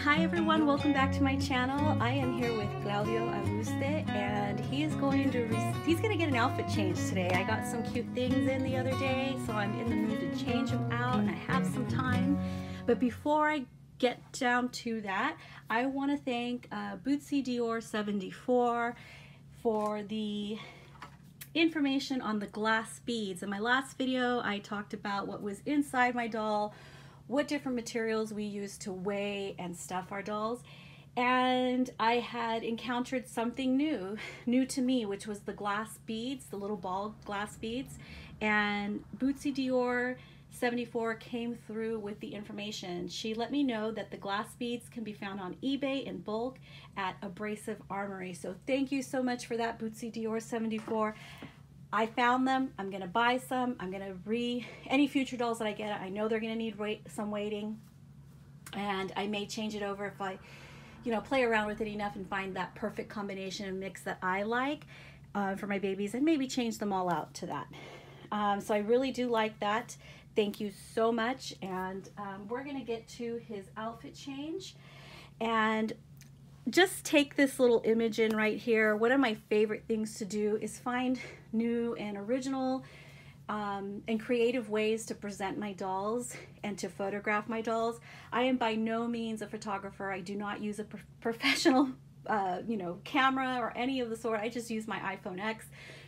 Hi everyone, welcome back to my channel. I am here with Claudio Aguste, and he's going to get an outfit change today. I got some cute things in the other day, so I'm in the mood to change them out, and I have some time. But before I get down to that, I want to thank Bootsy Dior 74 for the information on the glass beads. In my last video, I talked about what was inside my doll, what different materials we use to weigh and stuff our dolls, and I had encountered something new to me, which was the glass beads, the little ball glass beads, and Bootsy Dior 74 came through with the information. She let me know that the glass beads can be found on eBay in bulk at Abrasive Armory. So thank you so much for that, Bootsy Dior 74. I found them. I'm gonna buy some. I'm gonna any future dolls that I get, I know they're gonna need some weighting, and I may change it over if I, play around with it enough and find that perfect combination and mix that I like for my babies, and maybe change them all out to that. So I really do like that. Thank you so much, and we're gonna get to his outfit change. And just take this little image in right here. One of my favorite things to do is find new and original and creative ways to present my dolls and to photograph my dolls. I am by no means a photographer. I do not use a professional camera or any of the sort. I just use my iPhone X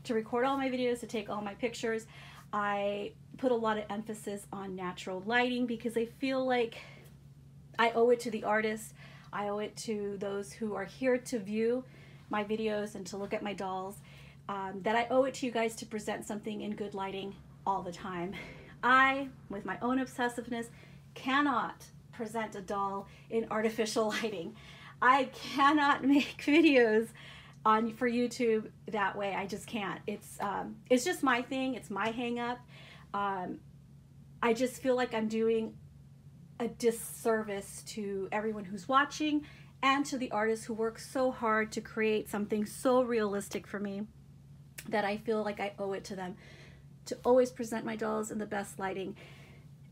to record all my videos, to take all my pictures. I put a lot of emphasis on natural lighting because I feel like I owe it to the artist. I owe it to those who are here to view my videos and to look at my dolls, that I owe it to you guys to present something in good lighting all the time. I, with my own obsessiveness, cannot present a doll in artificial lighting. I cannot make videos for YouTube that way. I just can't. It's just my thing. It's my hang up. I just feel like I'm doing a disservice to everyone who's watching and to the artists who work so hard to create something so realistic for me, that I feel like I owe it to them to always present my dolls in the best lighting,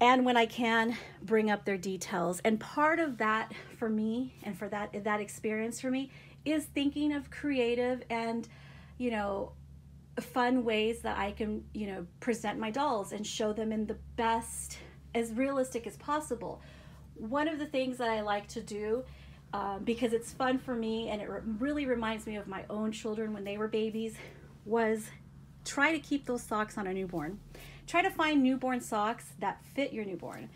and when I can, bring up their details. And part of that for me, and for that experience for me, is thinking of creative and fun ways that I can present my dolls and show them in the best, as realistic as possible. One of the things that I like to do, because it's fun for me and it really reminds me of my own children when they were babies, was try to keep those socks on a newborn. Try to find newborn socks that fit your newborn,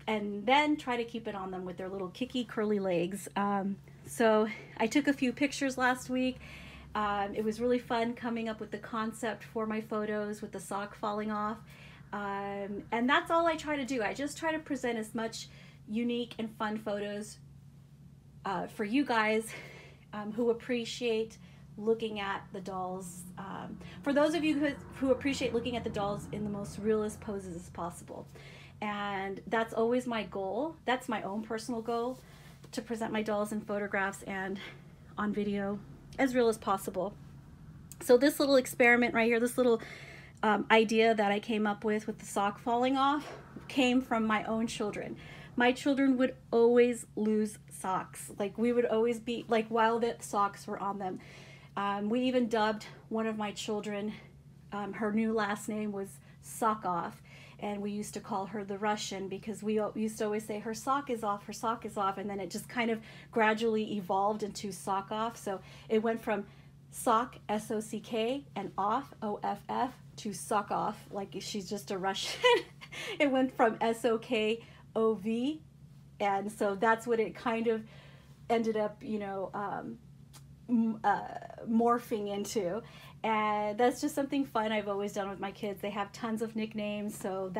and then try to keep it on them with their little kicky curly legs. So I took a few pictures last week. It was really fun coming up with the concept for my photos with the sock falling off. And that's all I try to do. I just try to present as much unique and fun photos for you guys who appreciate looking at the dolls. For those of you who appreciate looking at the dolls in the most realist poses as possible. And that's always my goal. That's my own personal goal, to present my dolls in photographs and on video as real as possible. So this little experiment right here, this little idea that I came up with the sock falling off, came from my own children. My children would always lose socks. Like, we would always be like, while the socks were on them. We even dubbed one of my children, her new last name was Sock Off, and we used to call her the Russian because we used to always say her sock is off, and then it just kind of gradually evolved into Sock Off. So it went from sock, S-O-C-K, and off, O-F-F, to Sock Off, like she's just a Russian. It went from S-O-K-O-V, and so that's what it kind of ended up, morphing into. And that's just something fun I've always done with my kids. They have tons of nicknames, so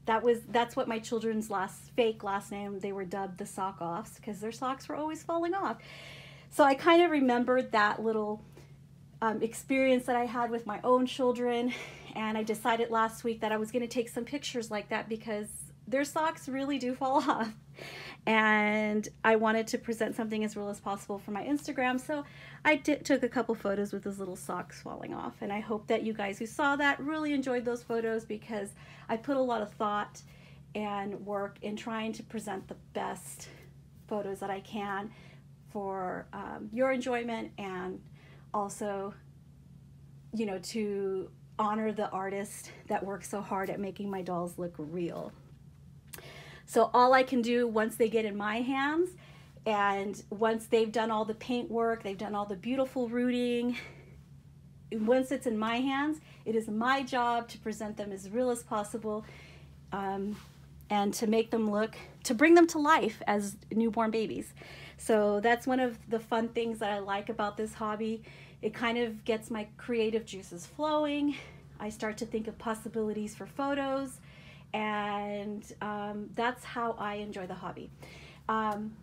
that's what my children's fake last name, they were dubbed the Sock Offs, because their socks were always falling off. So I kind of remembered that little experience that I had with my own children, and I decided last week that I was going to take some pictures like that because their socks really do fall off, and I wanted to present something as real as possible for my Instagram. So I took a couple photos with those little socks falling off, and I hope that you guys who saw that really enjoyed those photos, because I put a lot of thought and work in trying to present the best photos that I can for your enjoyment, and also, you know, to honor the artist that works so hard at making my dolls look real. So all I can do once they get in my hands, and once they've done all the paint work, they've done all the beautiful rooting, once it's in my hands, it is my job to present them as real as possible, and to make them look, to bring them to life as newborn babies. So that's one of the fun things that I like about this hobby. It kind of gets my creative juices flowing. I start to think of possibilities for photos, and that's how I enjoy the hobby. And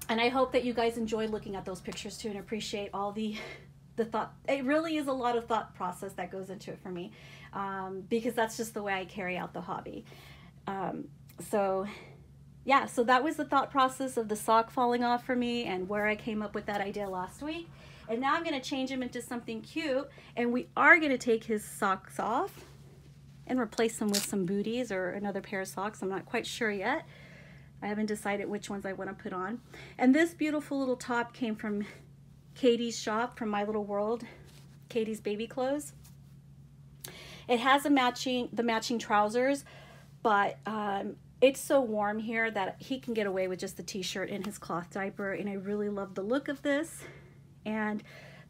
I hope that you guys enjoy looking at those pictures too, and appreciate all the thought. It really is a lot of thought process that goes into it for me, because that's just the way I carry out the hobby. So yeah, so that was the thought process of the sock falling off for me, and where I came up with that idea last week. And now I'm going to change him into something cute, and we are going to take his socks off and replace them with some booties or another pair of socks. I'm not quite sure yet. I haven't decided which ones I want to put on. And this beautiful little top came from Katie's shop, from My Little World, Katie's Baby Clothes. It has the matching trousers, but it's so warm here that he can get away with just the t-shirt and his cloth diaper, and I really love the look of this. And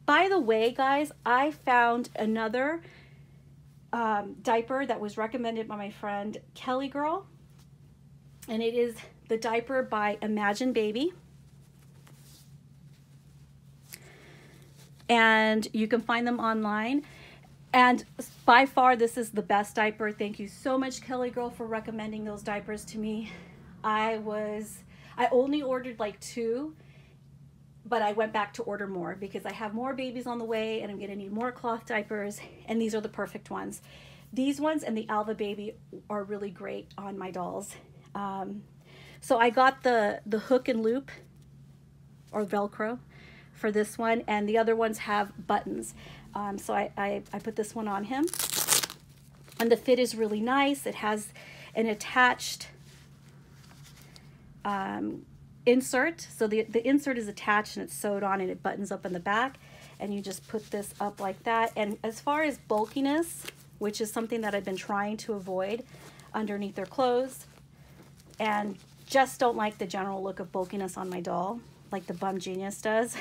by the way, guys, I found another diaper that was recommended by my friend Kelly Girl, and it is the diaper by Imagine Baby. And you can find them online. And by far, this is the best diaper. Thank you so much, Kelly Girl, for recommending those diapers to me. I only ordered like 2, but I went back to order more because I have more babies on the way, and I'm gonna need more cloth diapers, and these are the perfect ones. These ones and the Alva Baby are really great on my dolls. So I got the hook and loop, or Velcro, for this one, and the other ones have buttons. So I put this one on him, and the fit is really nice. It has an attached insert. So the insert is attached and it's sewed on, and it buttons up in the back, and you just put this up like that. And as far as bulkiness, which is something that I've been trying to avoid underneath their clothes, and just don't like the general look of bulkiness on my doll like the Bum Genius does,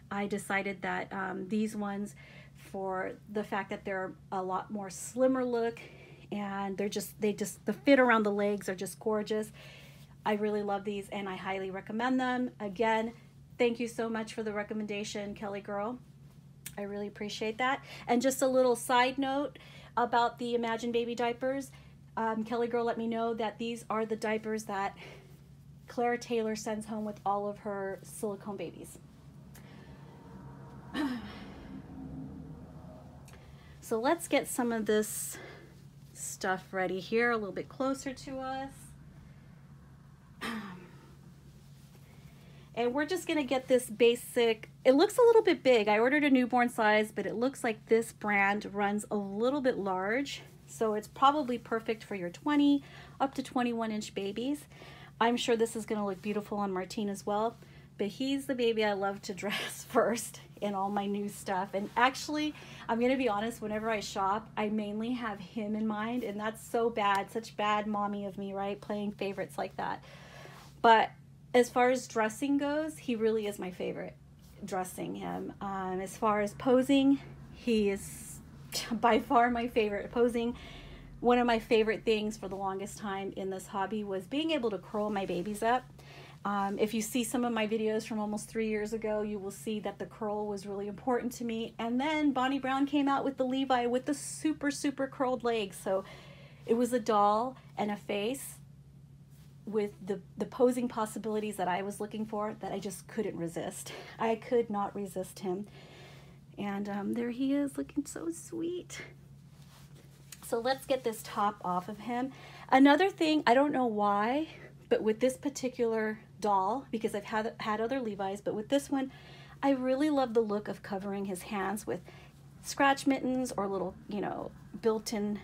I decided that these ones, for the fact that they're a lot more slimmer look, and the fit around the legs are just gorgeous. I really love these, and I highly recommend them. Again, thank you so much for the recommendation, Kelly Girl. I really appreciate that. And just a little side note about the Imagine Baby diapers. Kelly Girl let me know that these are the diapers that Claire Taylor sends home with all of her silicone babies. So let's get some of this stuff ready here, a little bit closer to us. And we're just gonna get this basic, it looks a little bit big. I ordered a newborn size, but it looks like this brand runs a little bit large. So it's probably perfect for your 20 up to 21-inch babies. I'm sure this is gonna look beautiful on Martine as well, but he's the baby I love to dress first in all my new stuff. And actually, I'm gonna be honest, whenever I shop, I mainly have him in mind, and that's so bad, such bad mommy of me, right? Playing favorites like that. But as far as dressing goes, he really is my favorite, dressing him. As far as posing, he is by far my favorite posing. One of my favorite things for the longest time in this hobby was being able to curl my babies up. If you see some of my videos from almost 3 years ago, you will see that the curl was really important to me. And then Bonnie Brown came out with the Levi with the super, super curled legs. So it was a doll and a face with the posing possibilities that I was looking for that I just couldn't resist. I could not resist him. And there he is, looking so sweet. So let's get this top off of him. Another thing, I don't know why, but with this particular doll, because I've had other Levi's, but with this one, I really love the look of covering his hands with scratch mittens or little, you know, built-in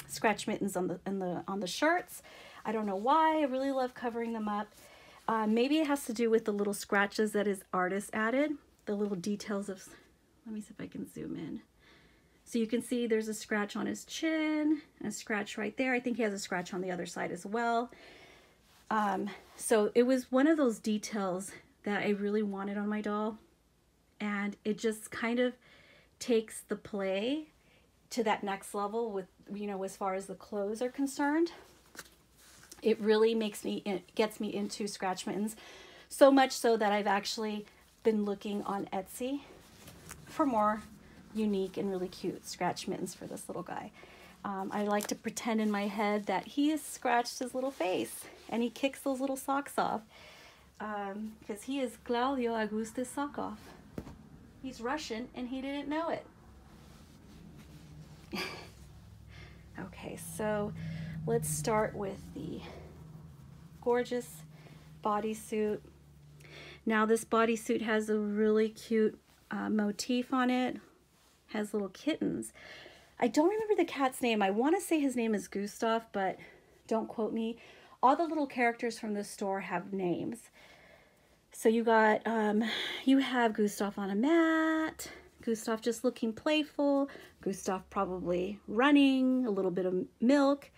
scratch mittens on the shirts. I don't know why. I really love covering them up. Maybe it has to do with the little scratches that his artist added, the little details of, let me see if I can zoom in. So you can see there's a scratch on his chin, a scratch right there. I think he has a scratch on the other side as well. So it was one of those details that I really wanted on my doll. And it just kind of takes the play to that next level with, you know, as far as the clothes are concerned. It really gets me into scratch mittens, so much so that I've actually been looking on Etsy for more unique and really cute scratch mittens for this little guy. I like to pretend in my head that he has scratched his little face and he kicks those little socks off, because he is Claudio Auguste's sock off. He's Russian and he didn't know it. Okay, so let's start with the gorgeous bodysuit. Now this bodysuit has a really cute motif on it. Has little kittens. I don't remember the cat's name. I want to say his name is Gustav, but don't quote me. All the little characters from the store have names. So you got, you have Gustav on a mat, Gustav just looking playful, Gustav probably running, a little bit of milk.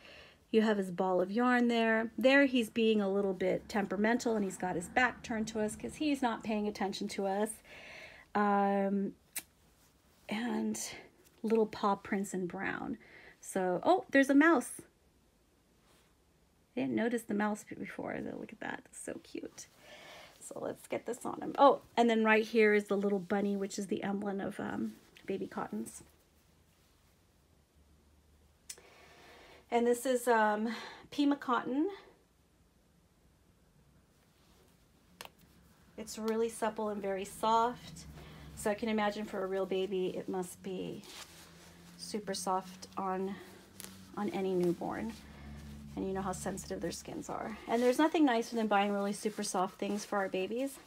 You have his ball of yarn there. There he's being a little bit temperamental and he's got his back turned to us because he's not paying attention to us. And little paw prints in brown. So, oh, there's a mouse. I didn't notice the mouse before. Look at that, it's so cute. So let's get this on him. Oh, and then right here is the little bunny, which is the emblem of Baby Cottons. And this is Pima cotton. It's really supple and very soft. So I can imagine for a real baby, it must be super soft on any newborn. And you know how sensitive their skins are. And there's nothing nicer than buying really super soft things for our babies.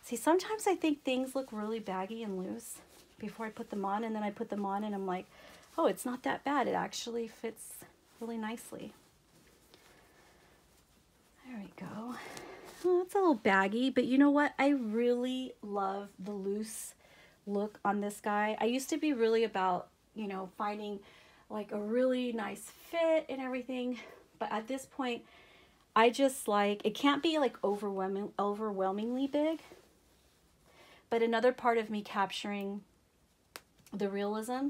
See, sometimes I think things look really baggy and loose before I put them on, and then I put them on and I'm like, oh, it's not that bad. It actually fits really nicely. There we go. Well, it's a little baggy, but you know what? I really love the loose look on this guy. I used to be really about, you know, finding like a really nice fit and everything, but at this point I just like, it can't be like overwhelmingly big, but another part of me capturing the realism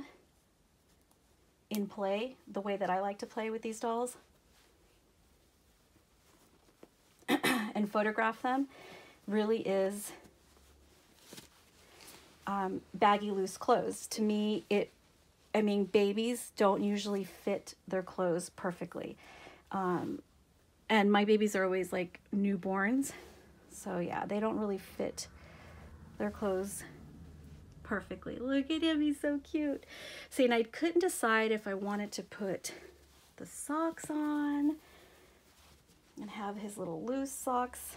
in play, the way that I like to play with these dolls and photograph them, really is baggy loose clothes. To me, I mean, babies don't usually fit their clothes perfectly. And my babies are always like newborns. So yeah, they don't really fit their clothes perfectly. Look at him, he's so cute. See, and I couldn't decide if I wanted to put the socks on and have his little loose socks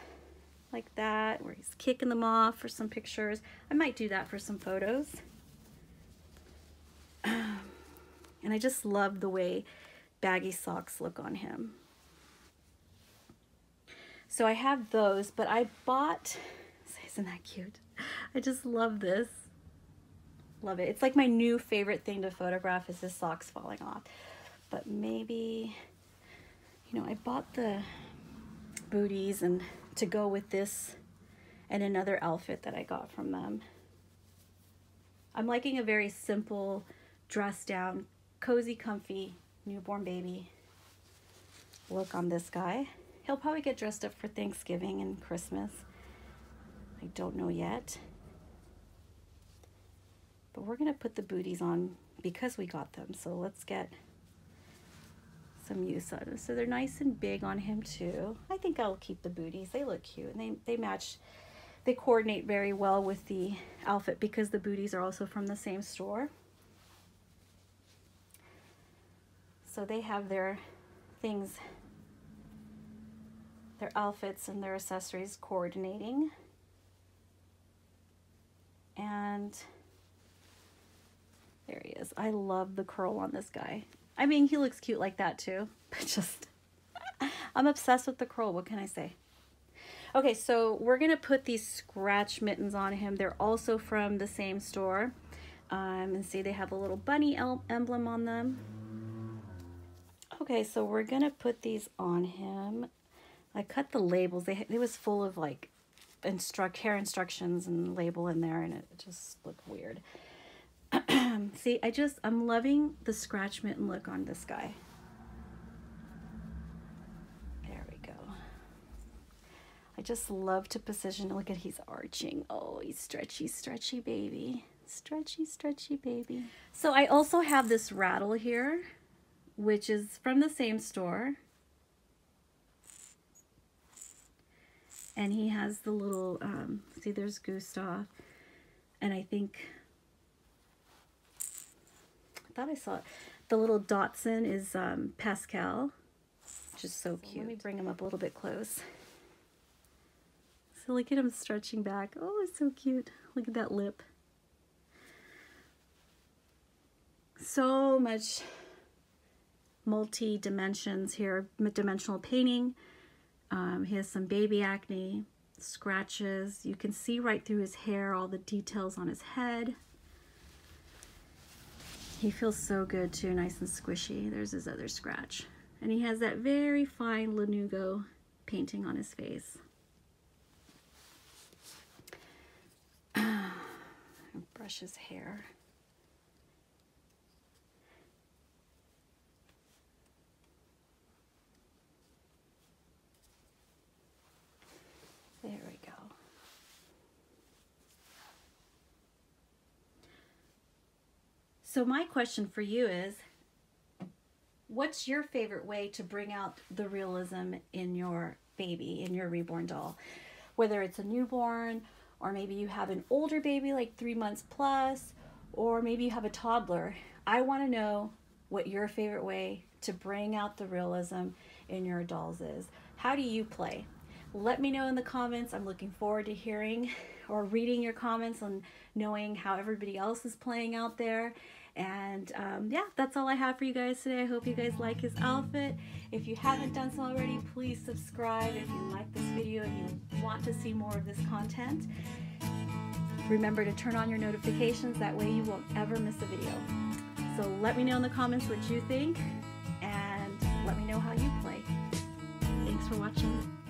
like that, where he's kicking them off for some pictures. I might do that for some photos. And I just love the way baggy socks look on him. So I have those, but I bought, isn't that cute? I just love this. Love it. It's like my new favorite thing to photograph is his socks falling off. But maybe, you know, I bought the booties and to go with this and another outfit that I got from them. I'm liking a very simple, dressed down, cozy, comfy, newborn baby look on this guy. He'll probably get dressed up for Thanksgiving and Christmas. I don't know yet. But we're gonna put the booties on because we got them. So let's get some use out of them. So they're nice and big on him too. I think I'll keep the booties. They look cute and they match. They coordinate very well with the outfit because the booties are also from the same store. So they have their things, their outfits and their accessories coordinating. And there he is. I love the curl on this guy. I mean, he looks cute like that too, but just I'm obsessed with the curl. What can I say? Okay, so we're gonna put these scratch mittens on him. They're also from the same store. And see, they have a little bunny emblem on them. Okay, so we're gonna put these on him. I cut the labels. It was full of like hair instructions and label in there, and it just looked weird. See, I'm loving the scratch mitten look on this guy. There we go. I just love to position. Look at, he's arching. Oh, he's stretchy, stretchy baby. Stretchy, stretchy baby. So I also have this rattle here, which is from the same store. And he has the little, see, there's Gustav. And I thought I saw it. The little Dotson is Pascal, which is so cute. Let me bring him up a little bit close. So look at him stretching back. Oh, it's so cute. Look at that lip. So much multi-dimensions here, dimensional painting. He has some baby acne, scratches. You can see right through his hair, all the details on his head. He feels so good too, nice and squishy. There's his other scratch. And he has that very fine Lanugo painting on his face. Brush his hair. There we go. So my question for you is, what's your favorite way to bring out the realism in your baby, in your reborn doll? Whether it's a newborn, or maybe you have an older baby like 3 months plus, or maybe you have a toddler. I want to know what your favorite way to bring out the realism in your dolls is. How do you play? Let me know in the comments. I'm looking forward to hearing or reading your comments and knowing how everybody else is playing out there. And yeah, that's all I have for you guys today. I hope you guys like his outfit. If you haven't done so already, please subscribe if you like this video and you want to see more of this content. Remember to turn on your notifications, that way you won't ever miss a video. So let me know in the comments what you think, and let me know how you play. Thanks for watching.